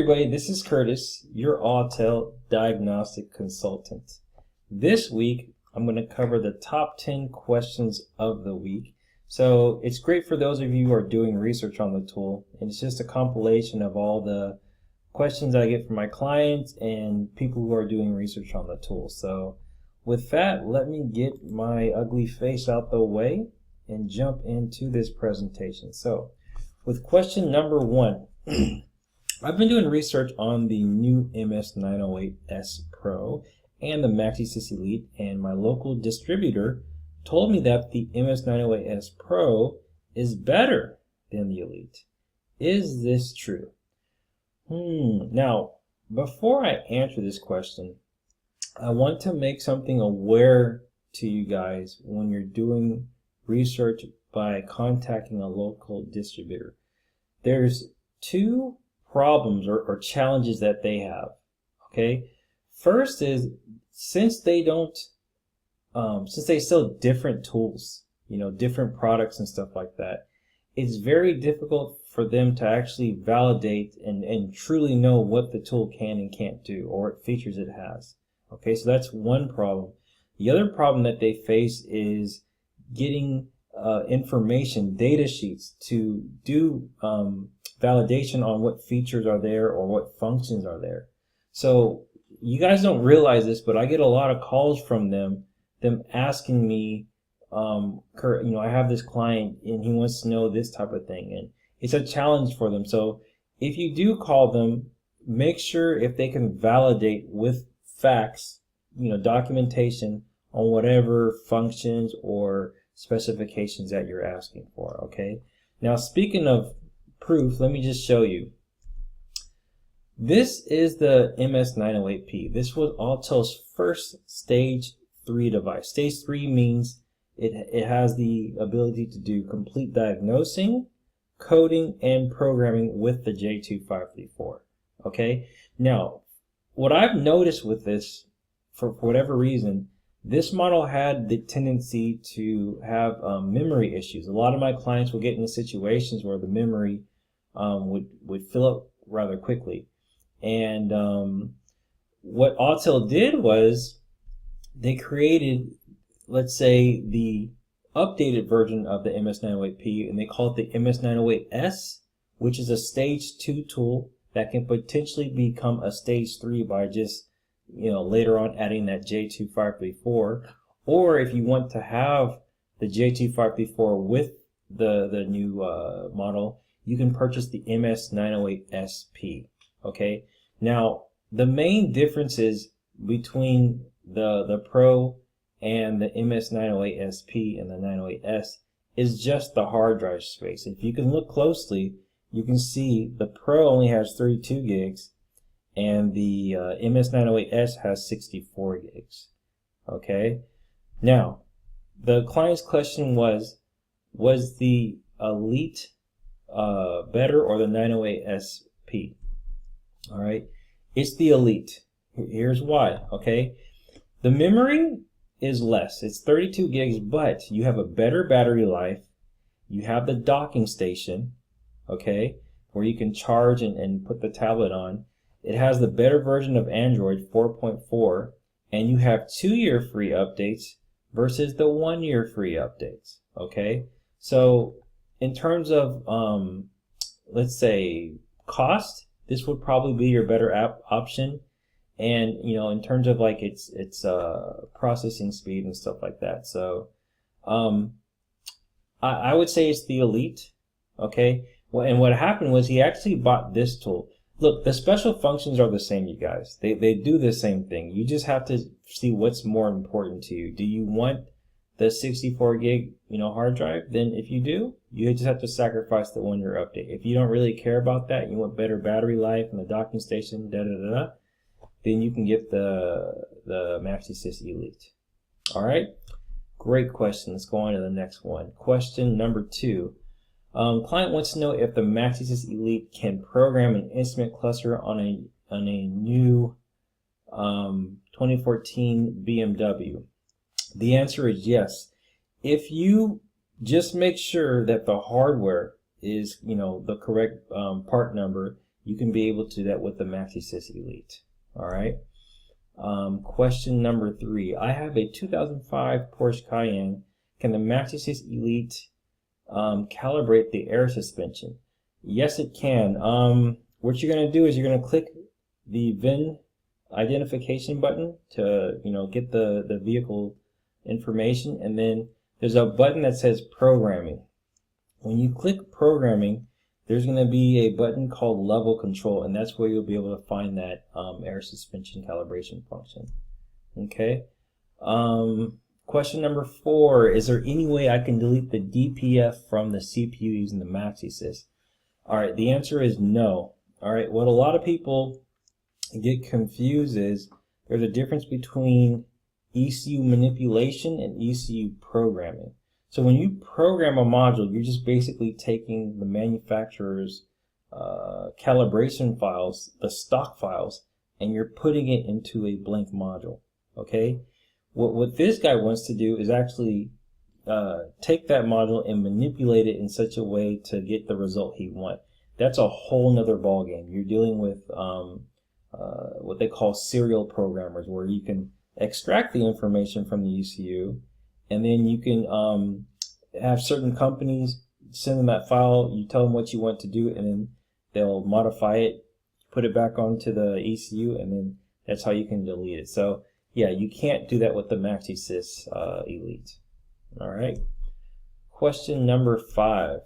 everybody, this is Curtis, your Autel Diagnostic Consultant. This week, I'm going to cover the top 10 questions of the week. So it's great for those of you who are doing research on the tool, and it's just a compilation of all the questions I get from my clients and people who are doing research on the tool. So with that, let me get my ugly face out the way and jump into this presentation. So with question number 1, I've been doing research on the new MS906 Pro and the Maxisys Elite, and my local distributor told me that the MS906 Pro is better than the Elite. Is this true? Now, before I answer this question, I want to make something aware to you guys when you're doing research by contacting a local distributor. There's two problems or challenges that they have. Okay, first is since they sell different tools, different products and stuff like that, it's very difficult for them to actually validate and truly know what the tool can and can't do or what features it has. Okay, so that's one problem. The other problem that they face is getting information, data sheets to do validation on what features are there or what functions are there. So you guys don't realize this, but I get a lot of calls from them asking me, Kurt, I have this client and he wants to know this type of thing, and it's a challenge for them. So if you do call them, make sure if they can validate with facts, documentation on whatever functions or specifications that you're asking for. Okay, now speaking of proof, let me just show you. This is the MS908P. This was Autel's first stage 3 device. Stage 3 means it has the ability to do complete diagnosing, coding, and programming with the J2534. Okay, now what I've noticed with this, for whatever reason, this model had the tendency to have memory issues. A lot of my clients will get into situations where the memory would fill up rather quickly. And what Autel did was they created, let's say, the updated version of the MS908P, and they call it the MS908S, which is a stage 2 tool that can potentially become a stage 3 by just later on adding that J2534, or if you want to have the J2534 with the new model, you can purchase the MS908SP. Okay, now the main differences between the Pro and the MS908SP and the 908S is just the hard drive space. If you can look closely, you can see the Pro only has 32 gigs and the MS908S has 64 gigs. Okay, now the client's question was the Elite better or the 908SP? All right, it's the Elite. Here's why. Okay, the memory is less. It's 32 gigs, but you have a better battery life. You have the docking station, okay, where you can charge and put the tablet on. It has the better version of Android 4.4, and you have 2-year free updates versus the 1-year free updates. Okay, so in terms of let's say cost, this would probably be your better option, and in terms of like its processing speed and stuff like that. So I would say it's the Elite. Okay, well, and what happened was he actually bought this tool. Look, the special functions are the same, you guys. They do the same thing. You just have to see what's more important to you. Do you want the 64 gig hard drive? Then if you do, you just have to sacrifice the 1-year update. If you don't really care about that, you want better battery life and the docking station, then you can get the Maxisys Elite. All right, great question. Let's go on to the next one. Question number 2. Client wants to know if the Maxisys Elite can program an instrument cluster on a new 2014 BMW. The answer is yes. If you just make sure that the hardware is the correct part number, you can be able to do that with the Maxisys Elite. All right. Question number 3. I have a 2005 Porsche Cayenne. Can the Maxisys Elite calibrate the air suspension? Yes, it can. What you're going to do is you're going to click the VIN identification button to get the vehicle information, and then there's a button that says programming. When you click programming, there's going to be a button called level control, and that's where you'll be able to find that air suspension calibration function. Okay. Question number 4, is there any way I can delete the DPF from the CPU using the Maxisys? All right, the answer is no. All right, what a lot of people get confused is there's a difference between ECU manipulation and ECU programming. So when you program a module, you're just basically taking the manufacturer's calibration files, the stock files, and you're putting it into a blank module. Okay? What this guy wants to do is actually take that module and manipulate it in such a way to get the result he wants. That's a whole nother ballgame. You're dealing with what they call serial programmers, where you can extract the information from the ECU, and then you can have certain companies send them that file. You tell them what you want to do, and then they'll modify it, put it back onto the ECU, and then that's how you can delete it. So yeah, you can't do that with the Maxisys Elite. All right. Question number 5.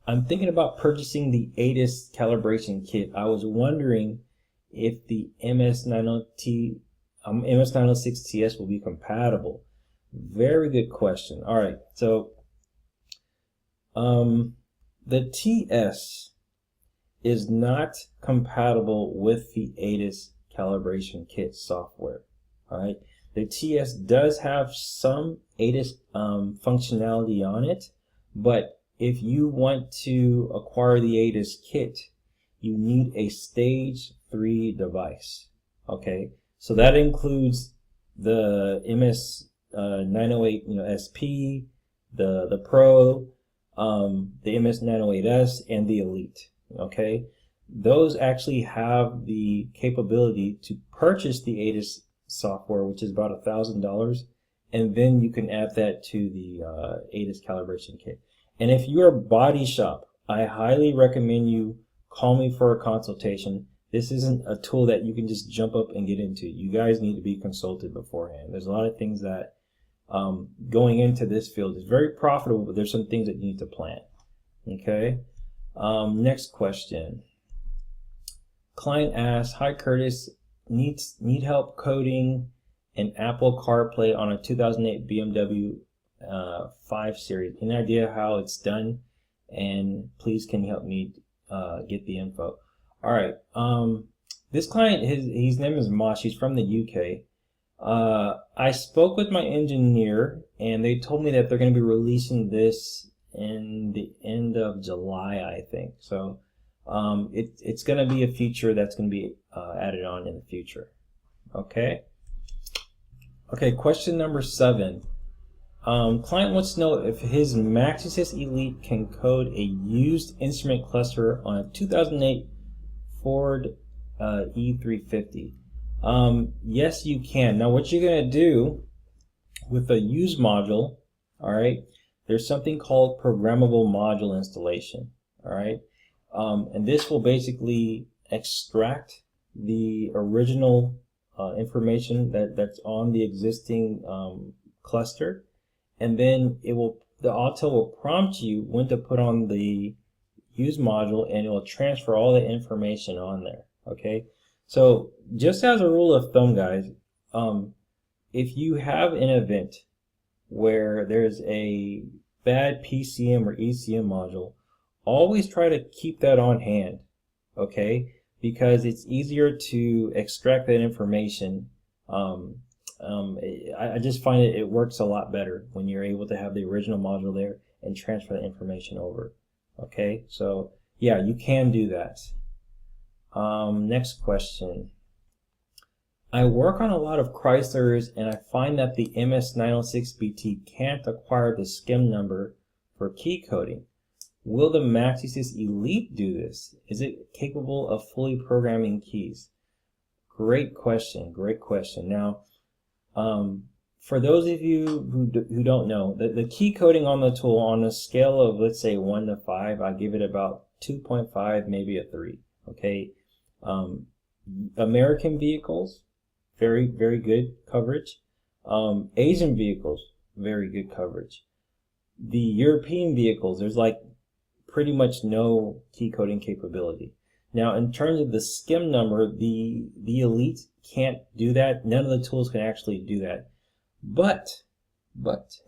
I'm thinking about purchasing the ATIS calibration kit. I was wondering if the MS906TS will be compatible. Very good question. All right, so the TS is not compatible with the ATIS calibration kit software. All right, the TS does have some ATIS functionality on it, but if you want to acquire the ATIS kit, you need a stage 3 device. Okay, so that includes the MS908SP, the Pro, the MS908S, and the Elite. Okay, those actually have the capability to purchase the ATIS software, which is about $1,000, and then you can add that to the ATIS calibration kit. And if you're a body shop, I highly recommend you call me for a consultation. This isn't a tool that you can just jump up and get into. You guys need to be consulted beforehand. There's a lot of things that going into this field is very profitable, but there's some things that you need to plan. Okay. Next question. Client asks, "Hi Curtis, need help coding an Apple CarPlay on a 2008 BMW 5 Series. Any idea how it's done? And please can you help me get the info?" All right. This client, his name is Mosh. He's from the UK. I spoke with my engineer, and they told me that they're going to be releasing this in the end of July, I think. So it's going to be a feature that's going to be added on in the future. Okay. Okay. Question number 7. Client wants to know if his Maxisys Elite can code a used instrument cluster on a 2008 Ford E350. Yes, you can. Now, what you're going to do with a used module, all right, there's something called programmable module installation, all right, and this will basically extract the original information that's on the existing cluster, and then the Autel will prompt you when to put on the used module, and it will transfer all the information on there. Okay, so just as a rule of thumb, guys, if you have an event where there's a bad PCM or ECM module, always try to keep that on hand, okay, because it's easier to extract that information. I just find it works a lot better when you're able to have the original module there and transfer the information over. Okay, so yeah, you can do that. Next question. I work on a lot of Chryslers, and I find that the MS906BT can't acquire the SCIM number for key coding. Will the Maxisys Elite do this? Is it capable of fully programming keys? Great question, great question. Now, for those of you who don't know, the key coding on the tool on a scale of, let's say, 1 to 5, I give it about 2.5, maybe a 3, okay? American vehicles, very, very good coverage. Asian vehicles, very good coverage. The European vehicles, there's like pretty much no key coding capability. Now, in terms of the skim number, the Elite can't do that. None of the tools can actually do that. But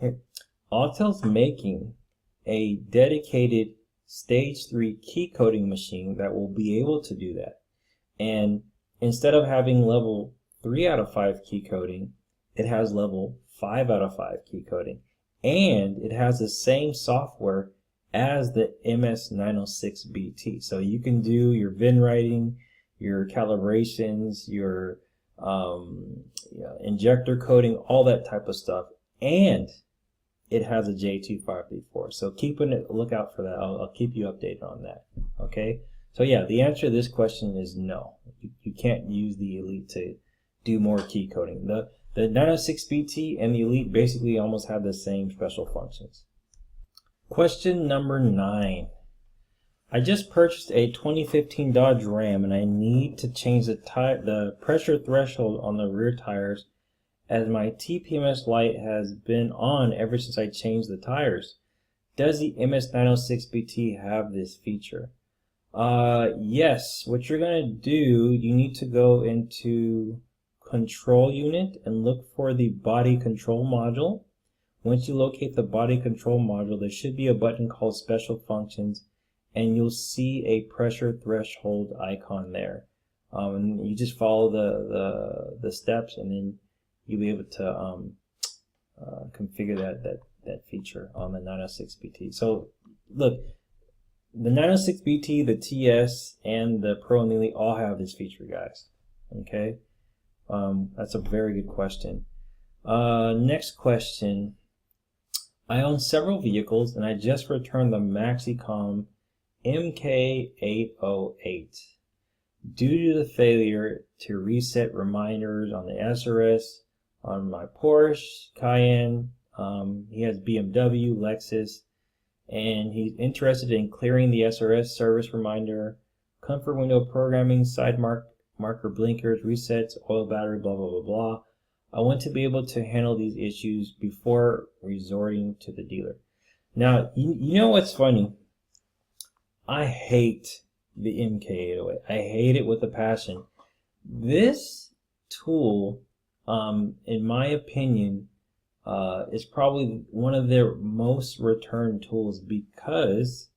here, Autel's making a dedicated stage 3 key coding machine that will be able to do that. And instead of having level 3 out of 5 key coding, it has level 5 out of 5 key coding. And it has the same software as the MS906BT. So you can do your VIN writing, your calibrations, your injector coding, all that type of stuff. And it has a J2534. So keep a lookout for that. I'll keep you updated on that. Okay. So yeah, the answer to this question is no. You can't use the Elite to do more key coding. The 906BT and the Elite basically almost have the same special functions. Question number 9. I just purchased a 2015 Dodge Ram and I need to change the pressure threshold on the rear tires, as my TPMS light has been on ever since I changed the tires. Does the MS906BT have this feature? Yes. What you're going to do, you need to go into Control Unit and look for the Body Control Module. Once you locate the Body Control Module, there should be a button called Special Functions, and you'll see a pressure threshold icon there. And you just follow the steps, and then you'll be able to configure that feature on the 906BT. So look, the 906BT, the TS, and the Pro and the Elite all have this feature, guys. Okay, that's a very good question. Next question. I own several vehicles and I just returned the Maxicom MK808 due to the failure to reset reminders on the SRS on my Porsche Cayenne. He has BMW, Lexus, and he's interested in clearing the SRS service reminder, comfort window programming, side marker blinkers, resets, oil battery, blah, blah, blah, blah. I want to be able to handle these issues before resorting to the dealer. Now, you know what's funny? I hate the MK808. I hate it with a passion. This tool, in my opinion, is probably one of their most returned tools, because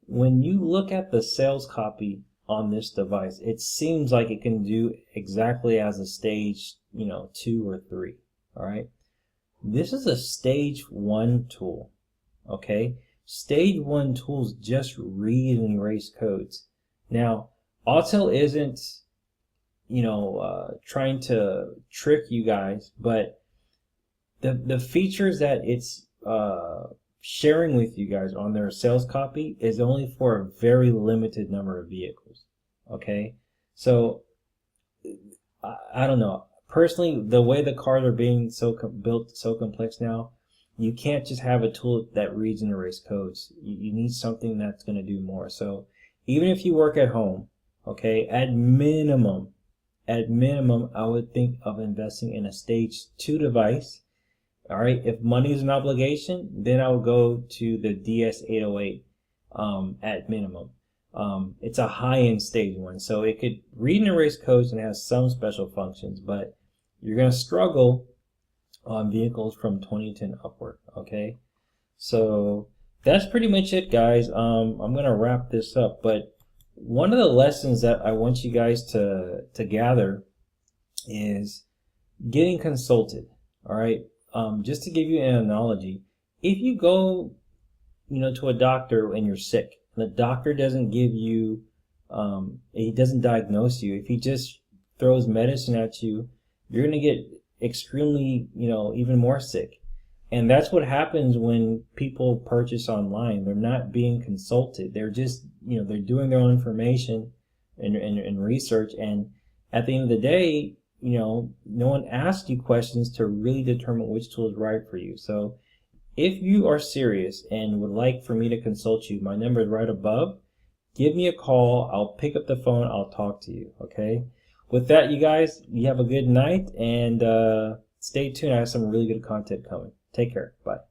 when you look at the sales copy on this device, it seems like it can do exactly as a stage, 2 or 3. All right. This is a stage 1 tool. Okay. Stage 1 tools just read and erase codes. Now, Autel isn't, trying to trick you guys, but the features that it's sharing with you guys on their sales copy is only for a very limited number of vehicles. Okay, so I don't know. Personally, the way the cars are being built so complex now, you can't just have a tool that reads and erases codes. You need something that's going to do more. So even if you work at home, okay, at minimum, I would think of investing in a stage 2 device. All right, if money is an obligation, then I would go to the DS808 at minimum. It's a high-end stage 1, so it could read and erase codes and has some special functions, but you're going to struggle on vehicles from 2010 upward. Okay, so that's pretty much it, guys. I'm going to wrap this up, but one of the lessons that I want you guys to gather is getting consulted. All right. Just to give you an analogy, if you go, to a doctor and you're sick, and the doctor doesn't give you, he doesn't diagnose you, if he just throws medicine at you, you're going to get extremely, even more sick. And that's what happens when people purchase online. They're not being consulted. They're just, they're doing their own information and research. And at the end of the day, no one asked you questions to really determine which tool is right for you. So if you are serious and would like for me to consult you, my number is right above. Give me a call. I'll pick up the phone. I'll talk to you. Okay. With that, you guys, you have a good night, and stay tuned. I have some really good content coming. Take care. Bye.